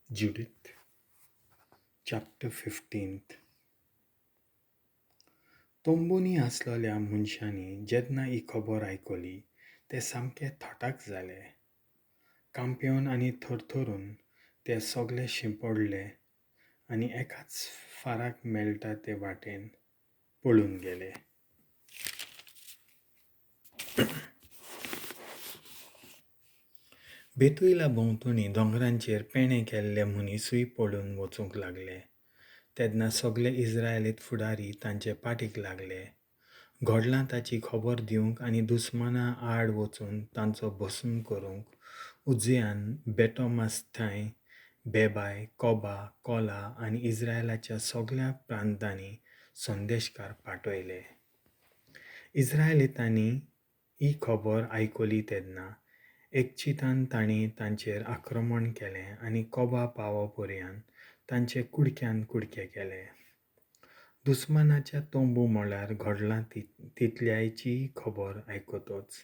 Judith, chapter 15. Tombumनी aslolea मनशांनी jedna ही khobor aikoli ते samke thottak zale. Kampeun आणि thorthorun ते soglle ximpoddle आणि ekach farak mellta ते vatten pollun gele. बेतुयला भोंवतणी दोंगरांचेर पेणे केल्ले मनीसूय पळून वचूंक लागले. तेन्ना सगळे इस्रायलीत फुडारी तांचे पाठीक लागले. घोडलां ताची खबर दिवंक आनी दुस्मानां आड वचून तांचो भस्म करूंक उज्जियान बेटोमास्थांय बेबाय कोबा कोला आनी इस्रायलाच्या सगळ्या प्रांतांनी संदेशकार पाठयले. इस्रायलितांनी ही खबर आयकली तेन्ना एकचितान तांणी तांचेर आक्रमण केलें आनी कोबा पावोपर्यंत तांचे कुडक्यान कुडके केले. दुस्मानाच्या तोंबू म्हळ्यार घडलां तितल्यायची खबर आयकतच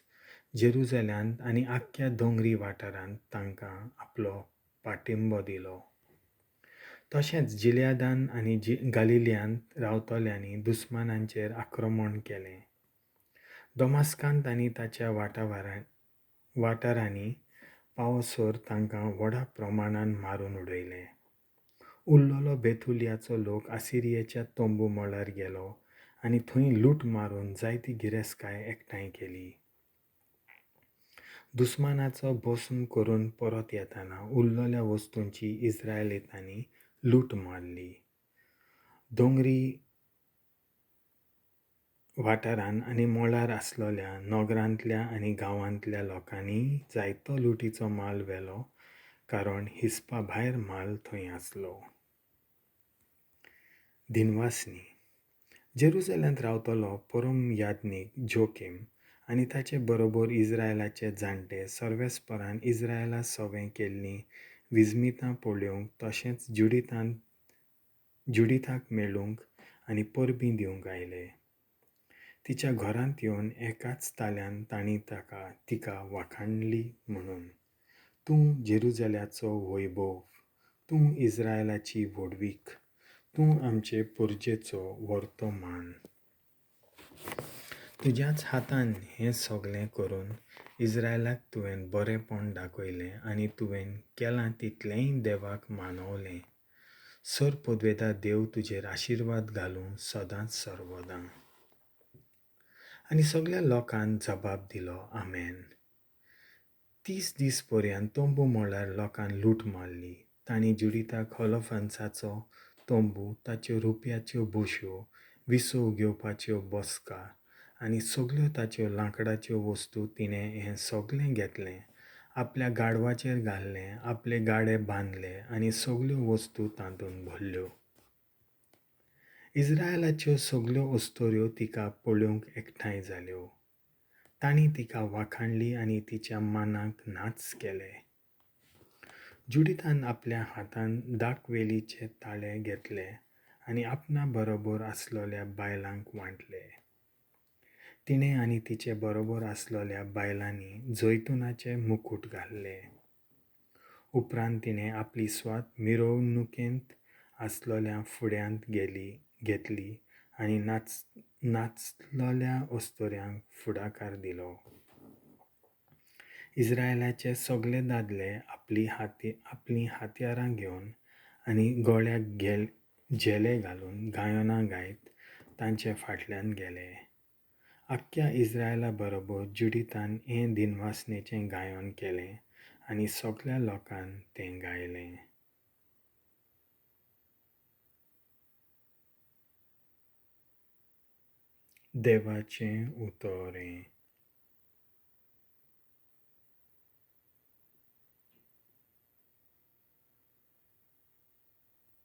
जेरुसलेमांत आनी आख्ख्या दोंगरी वाठारांत तांकां आपलो पाठिंबो दिलो. तशेंच जिल्यादान आनी गालिल्यांत रावतल्यांनी दुस्मानांचेर आक्रमण केलें. दमास्कांत आनी ताच्या वाठारांनी पावसर तांकां व्हडा प्रमाणान मारून उडयलें. उरलोलो बेथुलियाचो लोक आसिरियेच्या तोंबू मळार गेलो आनी थंय लूट मारून जायती गिरेस्तकाय एकठांय केली. दुस्मानाचो भस्म करून परत येताना उरलोल्या वस्तूंची इस्रायलितांनी लूट मारली. दोंगरी वाठारांत आनी मळार आसलोल्या नगरांतल्या आनी गांवांतल्या लोकांनी जायतो लुटीचो माल व्हेलो कारण हिसपा भायर माल थंय आसलो. धिनवासनी जेरुसलेमांत रावतलो परम याज्ञीक जोखेम आनी ताचे बरोबर इस्रायलाचे जाणटे सर्वेस्परान इस्रायला सवें केल्लीं विजमितां पळोवंक तशेंच जुडिथाक मेळूंक आनी परबीं दिवंक आयले. तिच्या घरांत येवन एकाच ताल्यान तांणी तिका वाखाणली म्हणून, तूं जेरुसल्याचो वैभव, तूं इस्रायलाची व्हडवीक, तूं आमचे पोरजेचो व्हरतो मान. तुज्याच हातान हें सगळें करून इस्रायलाक तुवें बरेंपण दाखयलें आनी तुवें केलां तितलेंय देवाक मानवलें. सर पदवेदार देव तुजेर आशिर्वाद घालूं सदांच सर्वदां. आनी सगळ्या लोकांन जबाब दिलो आमेन. 30 दीस पर्यंत तोंबू मळार लोकांन लूट मारली. तांणी जुडिताक हॉलोफन्साचो तोंबू, ताच्यो रुप्याच्यो बोश्यो, विसो घेवपाच्यो बसका आनी सगळ्यो ताच्यो लांकडाच्यो वस्तू तिणें हें सगळें घेतलें, आपल्या गाडवाचेर घाल्लें, आपले गाडे बांदले आनी सगळ्यो वस्तू तातूंत भरल्यो. इस्रायलाच्यो सगळ्यो अस्तोऱ्यो तिका पळोवंक एकठांय जाल्यो. तांणी तिका वाखाणली आनी तिच्या मानाक नाच केले. जुडितान आपल्या हातान दाखवेलीचे ताळे घेतले आनी आपणा बरोबर आसलोल्या बायलांक वांटले. तिणें आनी तिचे बरोबर आसलोल्या बायलांनी जैतुनाचे मुकुट घाल्ले. उपरांत तिणें आपली स्वात मिरवणुकेंत आसलोल्या फुड्यांत घेतली आनी नाचलोल्या अस्तोऱ्यांक फुडाकार दिलो. इस्रायलाचे सगळे दादले आपलीं हातयारां घेवन आनी गळ्याक झेले घालून गायनां गायत तांचे फाटल्यान गेले. आख्ख्या इस्रायला बरोबर जुडितान हें धिनवासनेचें गायन केलें आनी सगळ्या लोकांन तें गायलें. देवाचें उतर.